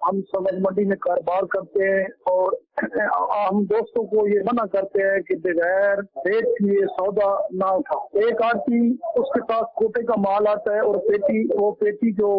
ہم سبز منڈی میں کاروبار کرتے ہیں اور ہم دوستوں کو یہ منع کرتے ہیں کہ بغیر ریٹ کی یہ سودا نہ اٹھا. ایک آدمی اس کے پاس کوٹے کا مال آتا ہے اور پیٹی جو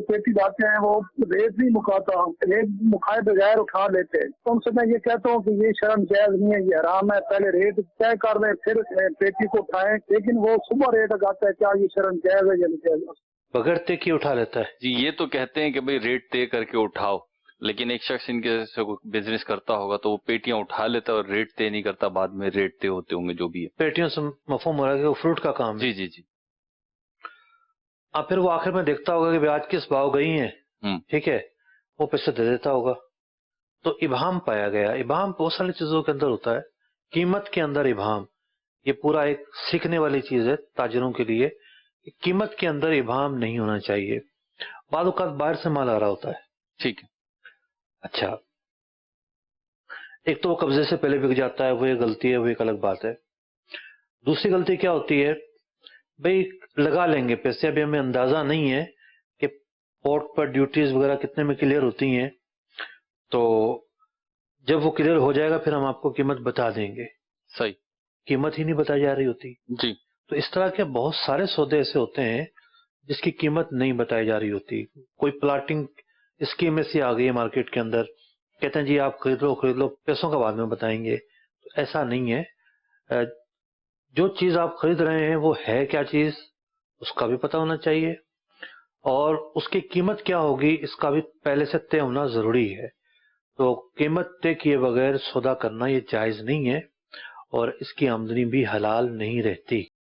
پیٹی لاتے ہیں وہ ریٹ نہیں مکاتا، ریٹ مکائے بغیر اٹھا لیتے ہیں. تو ان سے میں یہ کہتا ہوں کہ یہ شرم جائز نہیں ہے، یہ حرام ہے. پہلے ریٹ طے کر لیں پھر پیٹی کو اٹھائیں، لیکن وہ صبح ریٹ لگاتا ہے. کیا یہ شرم جائز ہے یا نہیں جائز؟ بغیر طے کی اٹھا لیتا ہے. جی یہ تو کہتے ہیں کہ بھئی ریٹ طے کر کے اٹھاؤ، لیکن ایک شخص ان کے سے بزنس کرتا ہوگا تو وہ پیٹیاں اٹھا لیتا ہے اور ریٹ طے نہیں کرتا، بعد میں ریٹ طے ہوتے ہوں گے جو بھی ہے. پیٹیوں سے مفہوم ہو رہا ہے کہ وہ فروٹ کا کام ہے. جی جی جی. اب پھر وہ آخر میں دیکھتا ہوگا کہ آج کس بھاؤ گئی ہیں، ٹھیک ہے، وہ پیسے دے دیتا ہوگا. تو ابہام پایا گیا. ابہام بہت ساری چیزوں کے اندر ہوتا ہے. قیمت کے اندر ابہام یہ پورا ایک سیکھنے والی چیز ہے تاجروں کے لیے. قیمت کے اندر ابہام نہیں ہونا چاہیے. بعض اوقات باہر سے مال آ رہا ہوتا ہے، ٹھیک ہے، اچھا، ایک تو وہ قبضے سے پہلے بک جاتا ہے، وہ ایک غلطی ہے، وہ ایک الگ بات ہے. دوسری غلطی کیا ہوتی ہے، بھئی لگا لیں گے پیسے. ابھی ہمیں اندازہ نہیں ہے کہ پورٹ پر ڈیوٹیز وغیرہ کتنے میں کلیئر ہوتی ہیں، تو جب وہ کلیئر ہو جائے گا پھر ہم آپ کو قیمت بتا دیں گے. صحیح، قیمت ہی نہیں بتائی جا رہی ہوتی. جی. تو اس طرح کے بہت سارے سودے ایسے ہوتے ہیں جس کی قیمت نہیں بتائی جا رہی ہوتی. کوئی پلاٹنگ اسکیم ایسی آ گئی ہے مارکیٹ کے اندر، کہتے ہیں جی آپ خرید لو پیسوں کا بعد میں بتائیں گے. تو ایسا نہیں ہے. جو چیز آپ خرید رہے ہیں وہ ہے کیا چیز، اس کا بھی پتہ ہونا چاہیے، اور اس کی قیمت کیا ہوگی اس کا بھی پہلے سے طے ہونا ضروری ہے. تو قیمت طے کیے بغیر سودا کرنا یہ جائز نہیں ہے، اور اس کی آمدنی بھی حلال نہیں رہتی.